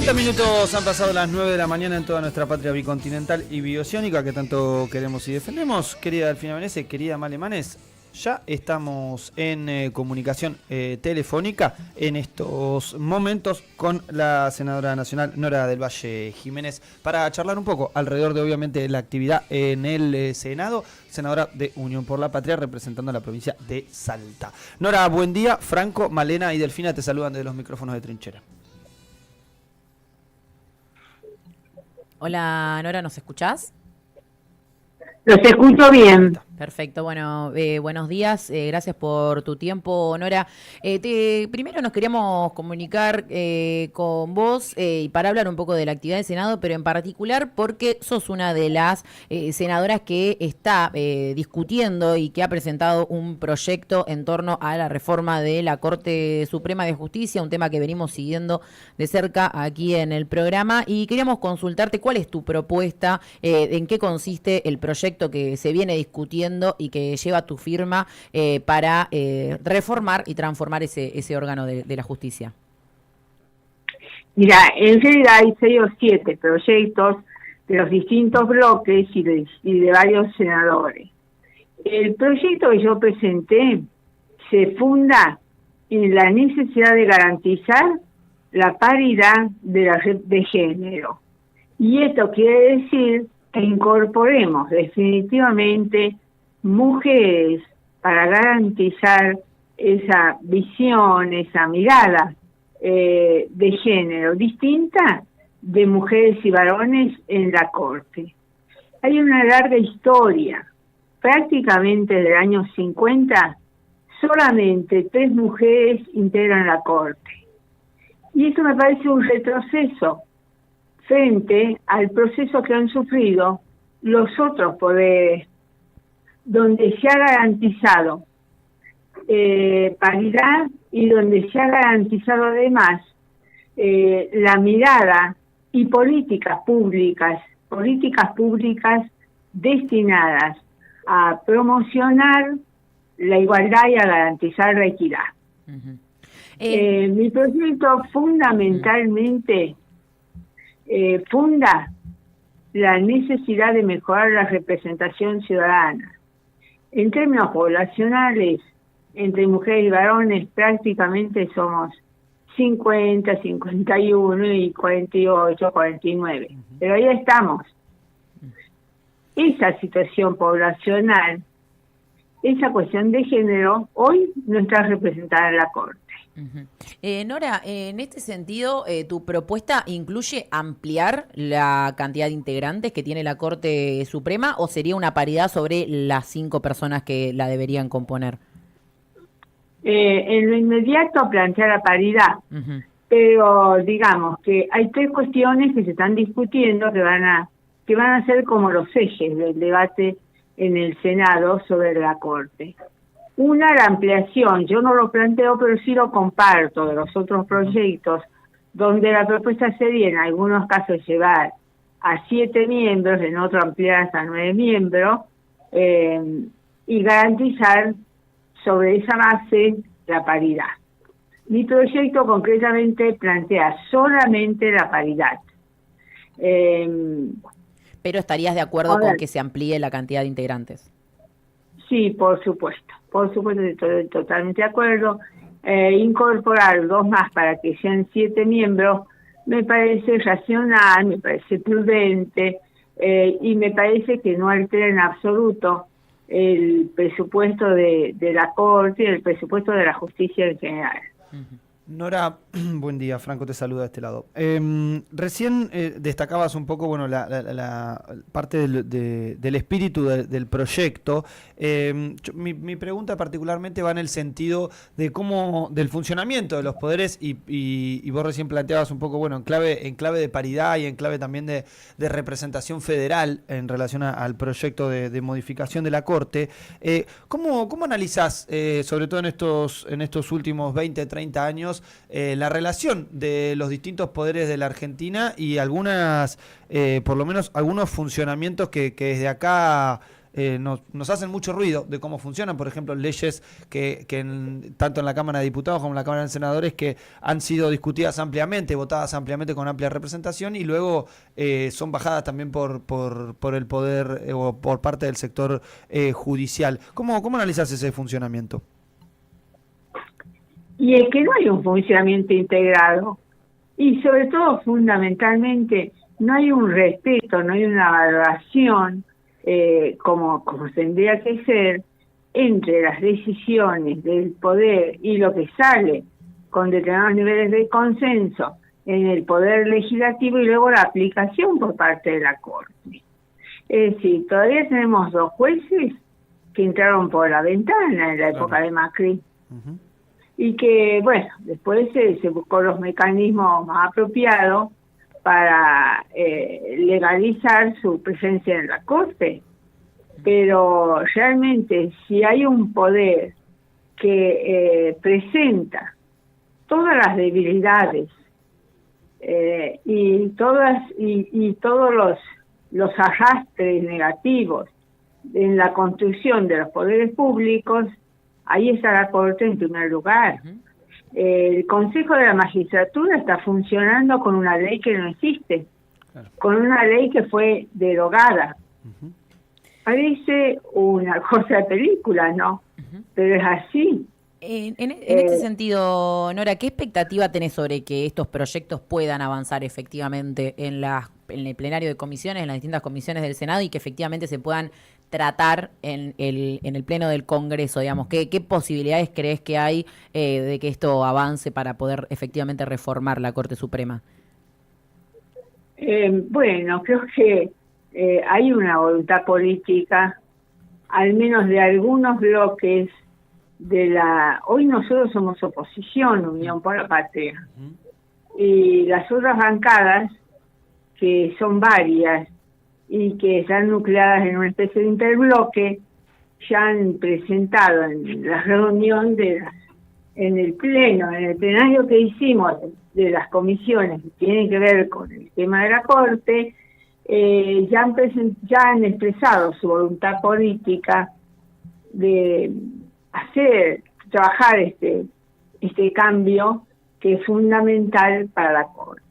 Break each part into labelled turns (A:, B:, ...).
A: 40 minutos han pasado las 9 de la mañana en toda nuestra patria bicontinental y bioceánica que tanto queremos y defendemos. Querida Delfina Benese, querida Male Manes, ya estamos en comunicación telefónica en estos momentos con la senadora nacional Nora del Valle Jiménez para charlar un poco alrededor de obviamente la actividad en el Senado, senadora de Unión por la Patria representando a la provincia de Salta. Nora, buen día. Franco, Malena y Delfina te saludan desde los micrófonos de Trinchera.
B: Hola Nora, ¿nos escuchás?
C: Los escucho bien.
B: Perfecto, bueno, buenos días, gracias por tu tiempo, Nora. Primero nos queríamos comunicar con vos y para hablar un poco de la actividad del Senado, pero en particular porque sos una de las senadoras que está discutiendo y que ha presentado un proyecto en torno a la reforma de la Corte Suprema de Justicia, un tema que venimos siguiendo de cerca aquí en el programa, y queríamos consultarte cuál es tu propuesta, en qué consiste el proyecto que se viene discutiendo y que lleva tu firma para reformar y transformar ese órgano de la justicia.
C: Mira, en realidad hay 6 o 7 proyectos de los distintos bloques y de varios senadores. El proyecto que yo presenté se funda en la necesidad de garantizar la paridad de género. Y esto quiere decir que incorporemos definitivamente mujeres para garantizar esa visión, esa mirada de género distinta de mujeres y varones en la Corte. Hay una larga historia. Prácticamente desde el año 50, solamente 3 mujeres integran la Corte. Y eso me parece un retroceso frente al proceso que han sufrido los otros poderes, donde se ha garantizado paridad y donde se ha garantizado además la mirada y políticas públicas destinadas a promocionar la igualdad y a garantizar la equidad. Uh-huh. Mi proyecto fundamentalmente funda la necesidad de mejorar la representación ciudadana. En términos poblacionales, entre mujeres y varones prácticamente somos 50, 51 y 48, 49. Pero ahí estamos. Esa situación poblacional, esa cuestión de género, hoy no está representada en la Corte.
B: Uh-huh. Nora, en este sentido, ¿tu propuesta incluye ampliar la cantidad de integrantes que tiene la Corte Suprema o sería una paridad sobre las 5 personas que la deberían componer?
C: En lo inmediato plantear la paridad, uh-huh. Pero digamos que hay 3 cuestiones que se están discutiendo que van a ser como los ejes del debate en el Senado sobre la Corte. Una, la ampliación, yo no lo planteo, pero sí lo comparto de los otros proyectos, donde la propuesta sería en algunos casos llevar a 7 miembros, en otros ampliar hasta 9 miembros, y garantizar sobre esa base la paridad. Mi proyecto concretamente plantea solamente la paridad.
B: ¿Pero estarías de acuerdo con que se amplíe la cantidad de integrantes?
C: Sí, por supuesto, estoy totalmente de acuerdo. Incorporar 2 más para que sean 7 miembros me parece racional, me parece prudente y me parece que no altera en absoluto el presupuesto de la Corte y el presupuesto de la justicia en general.
A: Uh-huh. Nora, buen día, Franco te saluda de este lado. Recién destacabas un poco la parte del espíritu del proyecto. Mi pregunta particularmente va en el sentido de del funcionamiento de los poderes y vos recién planteabas un poco en clave de paridad y en clave también de representación federal en relación al proyecto de modificación de la Corte. ¿Cómo analizás, sobre todo en estos últimos 20, 30 años, la relación de los distintos poderes de la Argentina y por lo menos algunos funcionamientos que desde acá nos hacen mucho ruido de cómo funcionan, por ejemplo, leyes que tanto en la Cámara de Diputados como en la Cámara de Senadores que han sido discutidas ampliamente, votadas ampliamente con amplia representación y luego son bajadas también por el poder o por parte del sector judicial. ¿Cómo analizás ese funcionamiento?
C: Y es que no hay un funcionamiento integrado y sobre todo fundamentalmente no hay un respeto, no hay una valoración como tendría que ser entre las decisiones del poder y lo que sale con determinados niveles de consenso en el poder legislativo y luego la aplicación por parte de la Corte. Es decir, todavía tenemos 2 jueces que entraron por la ventana en la época de Macri. Uh-huh. Y que, bueno, después se buscó los mecanismos más apropiados para legalizar su presencia en la Corte. Pero realmente, si hay un poder que presenta todas las debilidades y todos los arrastres negativos en la construcción de los poderes públicos, ahí está la Corte en primer lugar. Uh-huh. El Consejo de la Magistratura está funcionando con una ley que no existe, claro, con una ley que fue derogada. Uh-huh. Parece una cosa de película, ¿no? Uh-huh. Pero es así.
B: En este sentido, Nora, ¿qué expectativa tenés sobre que estos proyectos puedan avanzar efectivamente en el plenario de comisiones, en las distintas comisiones del Senado y que efectivamente se puedan tratar en el pleno del Congreso, digamos? ¿Qué posibilidades crees que hay de que esto avance para poder efectivamente reformar la Corte Suprema?
C: Bueno, creo que hay una voluntad política, al menos de algunos bloques hoy nosotros somos oposición, Unión por la Patria, y las otras bancadas, que son varias y que están nucleadas en una especie de interbloque, ya han presentado en la reunión en el plenario que hicimos de las comisiones que tienen que ver con el tema de la Corte, ya han expresado su voluntad política de trabajar este cambio que es fundamental para la Corte.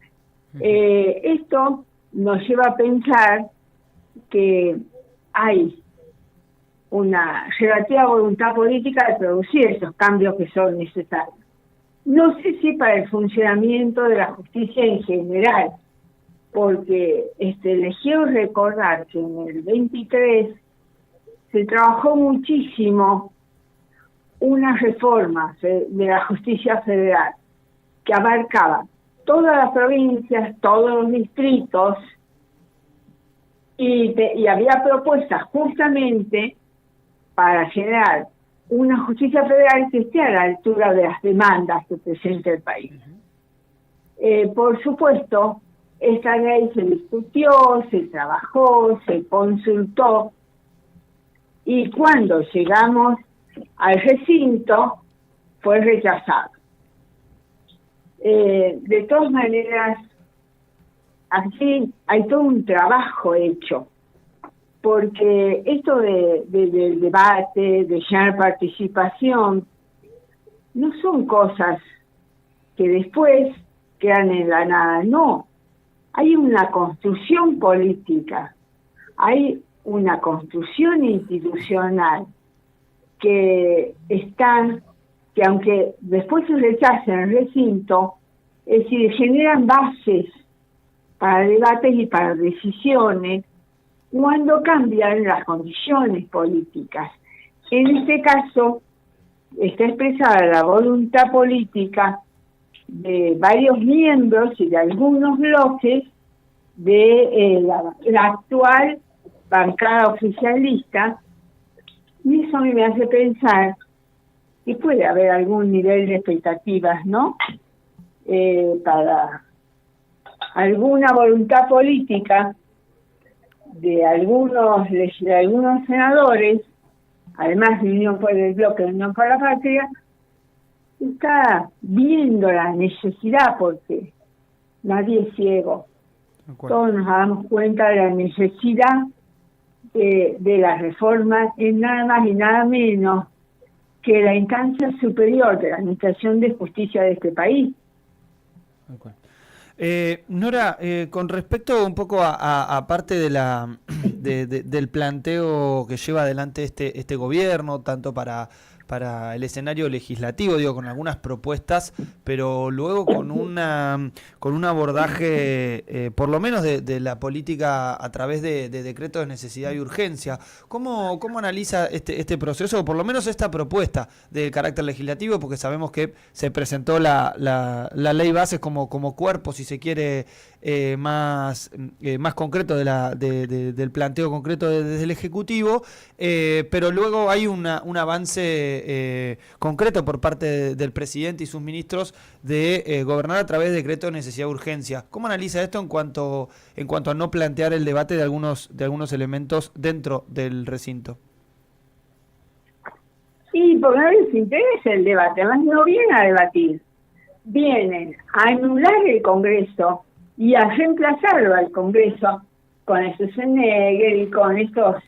C: Esto nos lleva a pensar que hay una relativa voluntad política de producir esos cambios que son necesarios. No sé si para el funcionamiento de la justicia en general, porque les quiero recordar que en el 23 se trabajó muchísimo una reforma de la justicia federal que abarcaba todas las provincias, todos los distritos, y había propuestas justamente para generar una justicia federal que esté a la altura de las demandas que presenta el país. Por supuesto, esta ley se discutió, se trabajó, se consultó, y cuando llegamos al recinto fue rechazado. De todas maneras, aquí hay todo un trabajo hecho, porque esto del debate, de generar participación, no son cosas que después quedan en la nada, no. Hay una construcción política, hay una construcción institucional que aunque después se rechacen el recinto, es decir, generan bases para debates y para decisiones cuando cambian las condiciones políticas. En este caso, está expresada la voluntad política de varios miembros y de algunos bloques de la actual bancada oficialista, y eso a mí me hace pensar que puede haber algún nivel de expectativas, ¿no? Para alguna voluntad política de algunos senadores, además de Unión por el Bloque de Unión por la Patria, está viendo la necesidad, porque nadie es ciego. Todos nos damos cuenta de la necesidad de las reformas es nada más y nada menos que la instancia superior de la Administración de Justicia de este país.
A: Nora, con respecto un poco a parte de del planteo que lleva adelante este gobierno, tanto para el escenario legislativo, digo, con algunas propuestas, pero luego con un abordaje, por lo menos de la política a través de decretos de necesidad y urgencia. ¿Cómo analiza este proceso, o por lo menos esta propuesta de carácter legislativo? Porque sabemos que se presentó la ley bases como cuerpo, si se quiere, más concreto del planteo concreto desde el Ejecutivo, pero luego hay un avance concreto por parte del presidente y sus ministros de gobernar a través de decreto de necesidad y urgencia. ¿Cómo analiza esto en cuanto a no plantear el debate de algunos elementos dentro del recinto?
C: Sí, porque no les interesa el debate, además no vienen a debatir, vienen a anular el Congreso y a reemplazarlo al Congreso con Schwarzenegger y con estos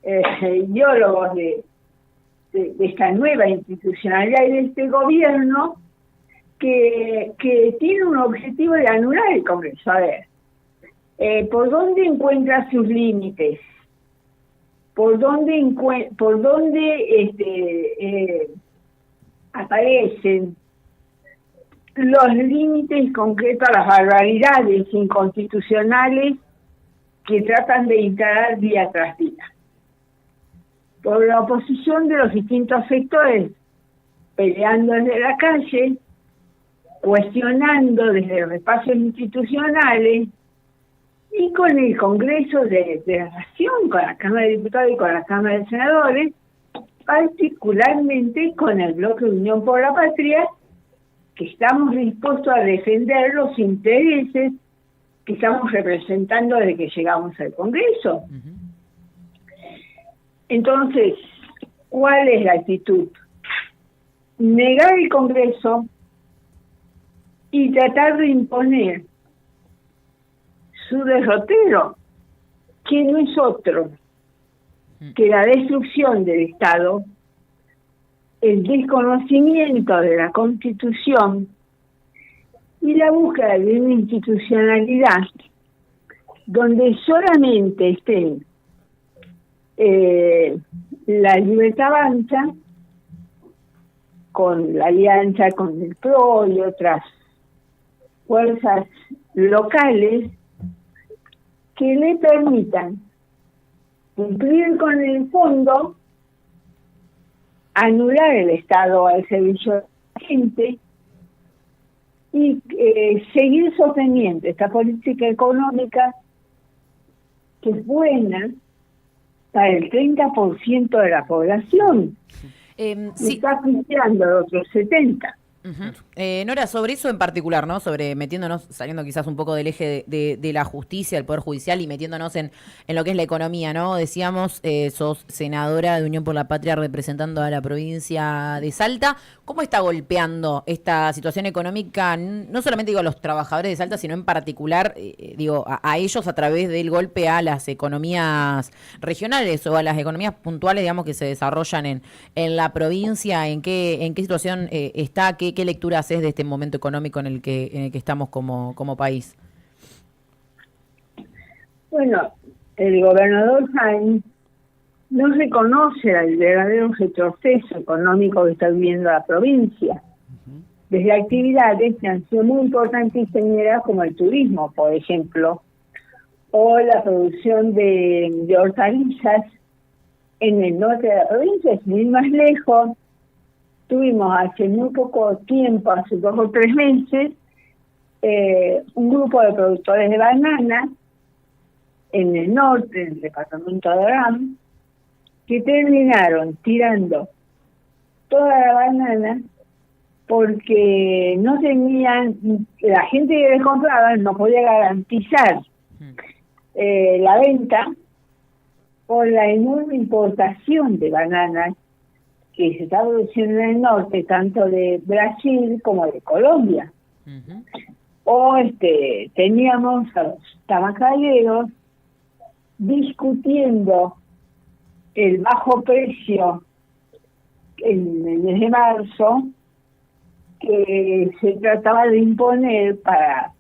C: ideólogos de esta nueva institucionalidad y de este gobierno que tiene un objetivo de anular el Congreso. A ver, ¿por dónde encuentra sus límites? ¿Por dónde aparecen los límites concretos a las barbaridades inconstitucionales que tratan de instalar día tras día? Por la oposición de los distintos sectores, peleando desde la calle, cuestionando desde los espacios institucionales y con el Congreso de la Nación, con la Cámara de Diputados y con la Cámara de Senadores, particularmente con el bloque de Unión por la Patria, que estamos dispuestos a defender los intereses que estamos representando desde que llegamos al Congreso. Uh-huh. Entonces, ¿cuál es la actitud? Negar el Congreso y tratar de imponer su derrotero, que no es otro que la destrucción del Estado, el desconocimiento de la Constitución y la búsqueda de una institucionalidad donde solamente estén la Libertad Avanza, con la alianza con el PRO y otras fuerzas locales que le permitan cumplir con el fondo, anular el Estado al servicio de la gente y seguir sosteniendo esta política económica que es buena para el 30% de la población. Sí. Está asfixiando a otros 70%.
B: Uh-huh. Nora, sobre eso en particular, ¿no? Sobre metiéndonos, saliendo quizás un poco del eje de la justicia, del Poder Judicial y metiéndonos en lo que es la economía, ¿no? Decíamos, sos senadora de Unión por la Patria representando a la provincia de Salta. ¿Cómo está golpeando esta situación económica, no solamente digo a los trabajadores de Salta, sino en particular, digo, a ellos a través del golpe a las economías regionales o a las economías puntuales, digamos, que se desarrollan en la provincia? ¿En qué situación está? ¿Qué lectura haces de este momento económico en el que estamos como país?
C: Bueno, el gobernador Sainz no reconoce el verdadero retroceso económico que está viviendo la provincia. Uh-huh. Desde actividades que han sido muy importantes y señeras como el turismo, por ejemplo, o la producción de hortalizas en el norte de la provincia, sin ir más lejos. Tuvimos hace muy poco tiempo, hace 2 o 3 meses, un grupo de productores de bananas en el norte, en el departamento de Orán, que terminaron tirando toda la banana porque no tenían, la gente que les compraba no podía garantizar la venta por la enorme importación de bananas que se está produciendo en el norte, tanto de Brasil como de Colombia. Uh-huh. O teníamos a los tabacaleros discutiendo el bajo precio en el mes de marzo que se trataba de imponer para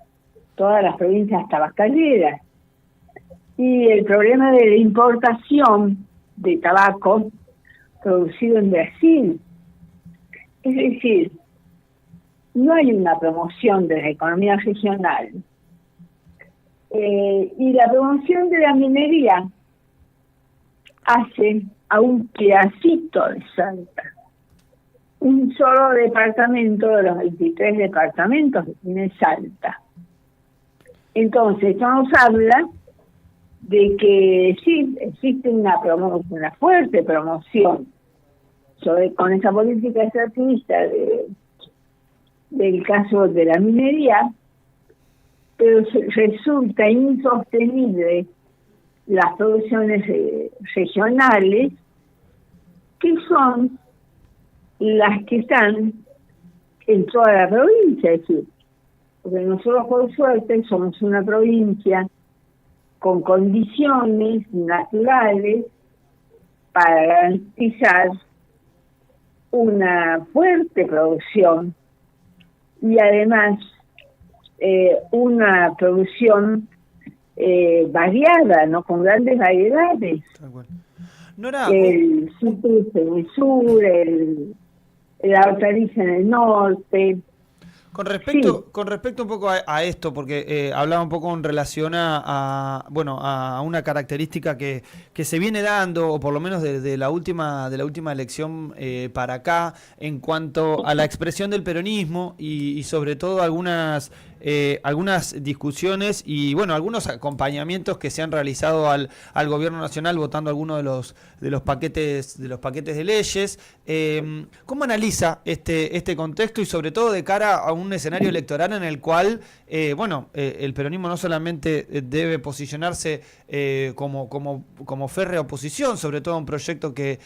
C: todas las provincias tabacaleras. Y el problema de la importación de tabaco producido en Brasil. Es decir, no hay una promoción de la economía regional. Y la promoción de la minería hace a un pedacito de Salta, un solo departamento de los 23 departamentos que tiene Salta. Entonces, esto nos habla de que sí, existe una fuerte promoción con esa política extractivista del caso de la minería, pero resulta insostenible las producciones regionales, que son las que están en toda la provincia. Es decir, porque nosotros, por suerte, somos una provincia con condiciones naturales para garantizar una fuerte producción y además una producción variada, ¿no? Con grandes variedades.
A: Nora,
C: El citrus en el sur, la hortaliza en el norte.
A: Con respecto un poco a esto, porque hablaba un poco en relación a una característica que se viene dando, o por lo menos de la última elección para acá, en cuanto a la expresión del peronismo y sobre todo algunas discusiones y algunos acompañamientos que se han realizado al gobierno nacional votando algunos de los paquetes de leyes. ¿Cómo analiza este contexto y sobre todo de cara a un escenario electoral en el cual el peronismo no solamente debe posicionarse como férrea oposición, sobre todo a un proyecto que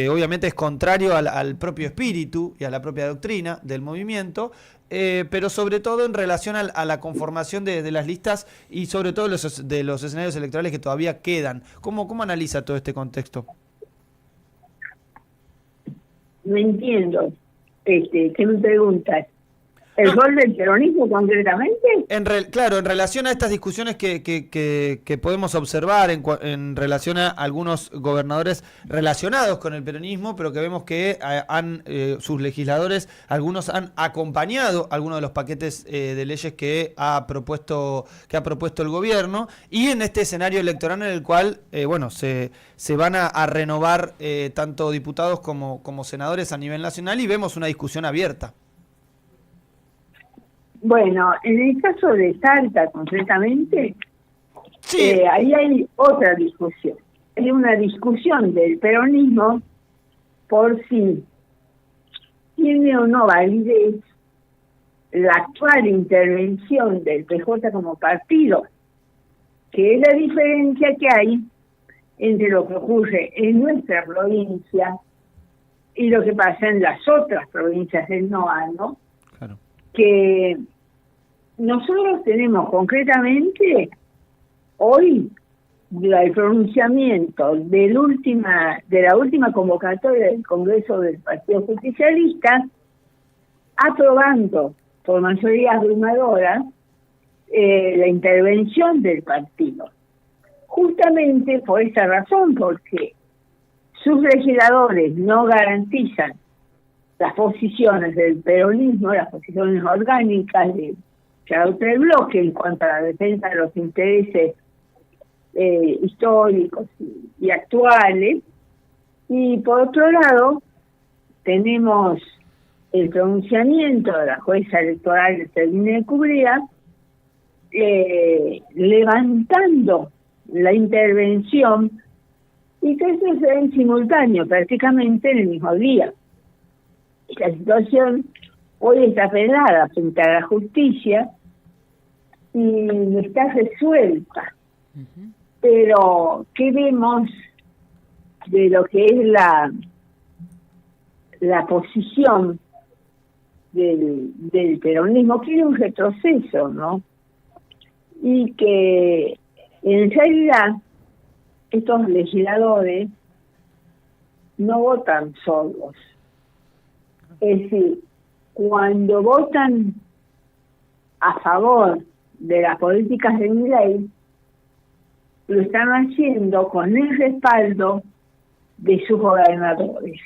A: obviamente es contrario al propio espíritu y a la propia doctrina del movimiento, pero sobre todo en relación a la conformación de las listas y sobre todo de los escenarios electorales que todavía quedan? ¿Cómo analiza todo este contexto?
C: No entiendo. ¿Qué me preguntas? ¿El rol del peronismo concretamente?
A: Claro, en relación a estas discusiones que podemos observar en relación a algunos gobernadores relacionados con el peronismo, pero que vemos que sus legisladores, algunos han acompañado algunos de los paquetes de leyes que ha propuesto el gobierno, y en este escenario electoral en el cual se van a renovar tanto diputados como senadores a nivel nacional, y vemos una discusión abierta.
C: Bueno, en el caso de Salta, concretamente,
A: sí.
C: Ahí hay otra discusión. Hay una discusión del peronismo por si tiene o no validez la actual intervención del PJ como partido, que es la diferencia que hay entre lo que ocurre en nuestra provincia y lo que pasa en las otras provincias del NOA, ¿no?
A: Claro.
C: Que nosotros tenemos concretamente hoy el pronunciamiento de la última convocatoria del Congreso del Partido Justicialista, aprobando por mayoría abrumadora la intervención del partido. Justamente por esa razón, porque sus legisladores no garantizan las posiciones del peronismo, las posiciones orgánicas de cada otro bloque en cuanto a la defensa de los intereses históricos y actuales. Y por otro lado, tenemos el pronunciamiento de la jueza electoral de Servine de Cubría, levantando la intervención, y que eso se ve en simultáneo, prácticamente en el mismo día. La situación hoy está apelada frente a la justicia y no está resuelta. Uh-huh. Pero, ¿qué vemos de lo que es la posición del peronismo? Que es un retroceso, ¿no? Y que en realidad estos legisladores no votan solos. Es decir, cuando votan a favor de las políticas de Milei, lo están haciendo con el respaldo de sus gobernadores.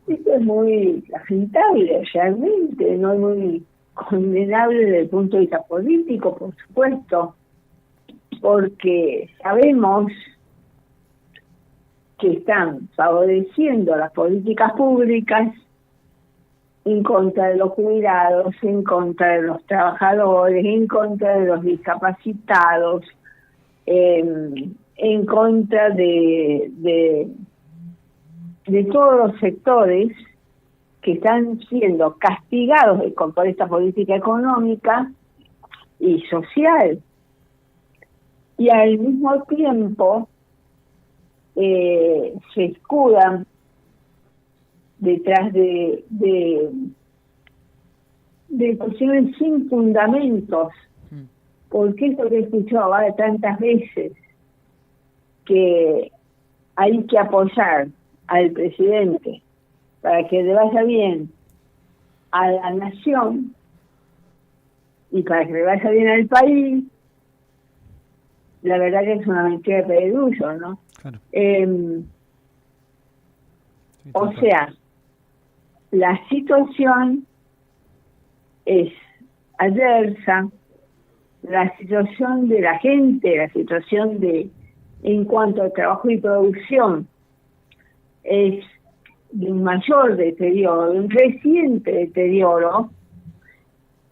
C: Esto es muy lamentable, realmente, no es muy condenable desde el punto de vista político, por supuesto, porque sabemos que están favoreciendo las políticas públicas en contra de los jubilados, en contra de los trabajadores, en contra de los discapacitados, en contra de todos los sectores que están siendo castigados por esta política económica y social. Y al mismo tiempo se escudan detrás de cuestiones sin fundamentos, porque esto que he escuchado tantas veces, que hay que apoyar al presidente para que le vaya bien a la nación y para que le vaya bien al país, la verdad que es una mentira de perogrullo, ¿no?
A: Claro.
C: O sea, la situación es adversa, la situación de la gente, la situación en cuanto a trabajo y producción es de un mayor deterioro, de un reciente deterioro,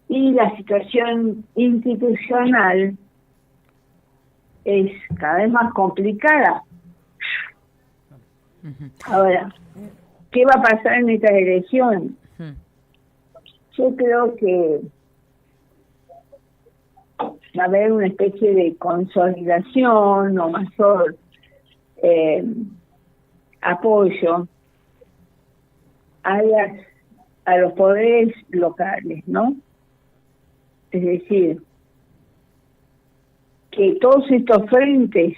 C: y la situación institucional es cada vez más complicada. Ahora, ¿qué va a pasar en esta elección? Yo creo que va a haber una especie de consolidación o mayor apoyo a los poderes locales, ¿no? Es decir, que todos estos frentes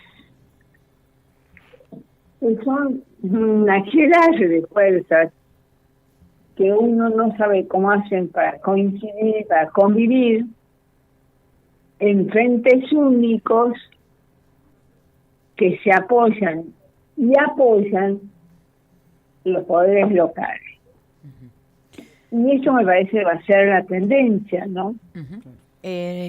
C: son una aquelarre de fuerzas que uno no sabe cómo hacen para coincidir, para convivir en frentes únicos que se apoyan y apoyan los poderes locales. Y eso me parece que va a ser la tendencia, ¿no?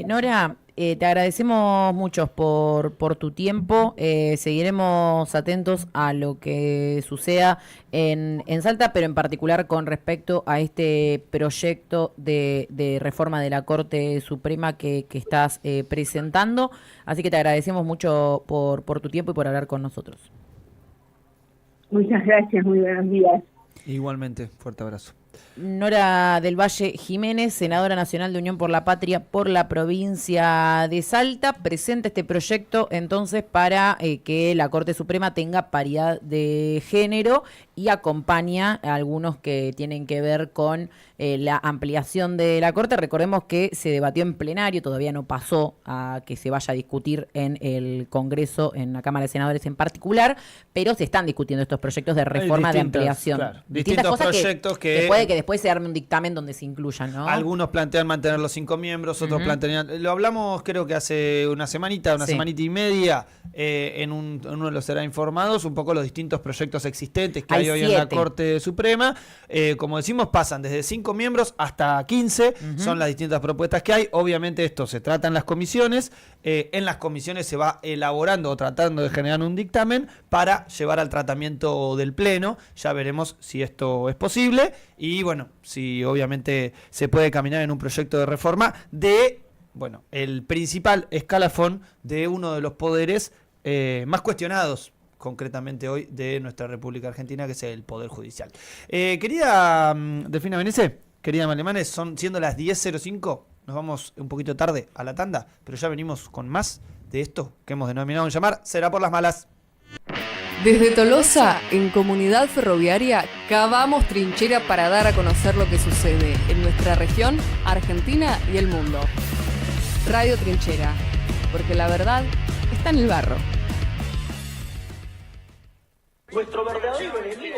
B: Nora, te agradecemos mucho por tu tiempo. Seguiremos atentos a lo que suceda en Salta, pero en particular con respecto a este proyecto de reforma de la Corte Suprema que estás presentando. Así que te agradecemos mucho por tu tiempo y por hablar con nosotros.
C: Muchas gracias, muy buenos días.
A: Igualmente, fuerte abrazo.
B: Nora del Valle Jiménez, senadora nacional de Unión por la Patria por la provincia de Salta, presenta este proyecto entonces para que la Corte Suprema tenga paridad de género y acompaña a algunos que tienen que ver con la ampliación de la Corte. Recordemos que se debatió en plenario, todavía no pasó a que se vaya a discutir en el Congreso, en la Cámara de Senadores en particular, pero se están discutiendo estos proyectos de reforma, de ampliación.
A: Claro, distintos proyectos que
B: puede que después se arme un dictamen donde se incluyan, ¿no?
A: Algunos plantean mantener los 5 miembros, otros plantean... Lo hablamos creo que hace una semanita y media, en uno de los será informados, un poco los distintos proyectos existentes que hay hoy 7 en la Corte Suprema. Como decimos, pasan desde 5 miembros hasta 15, son las distintas propuestas que hay. Obviamente esto se trata en las comisiones, en las comisiones se va elaborando o tratando de generar un dictamen para llevar al tratamiento del Pleno. Ya veremos si esto es posible y bueno, si obviamente se puede caminar en un proyecto de reforma de, bueno, el principal escalafón de uno de los poderes más cuestionados concretamente hoy de nuestra República Argentina, que es el Poder Judicial. Querida Delfina Benesse, querida Malemanes, siendo las 10:05, nos vamos un poquito tarde a la tanda, pero ya venimos con más de esto que hemos denominado en llamar Será por las Malas.
D: Desde Tolosa, en Comunidad Ferroviaria, cavamos trinchera para dar a conocer lo que sucede en nuestra región, Argentina y el mundo. Radio Trinchera, porque la verdad
B: Está en el barro.
E: Nuestro verdadero enemigo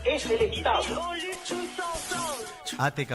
E: es el Estado.
F: ATK.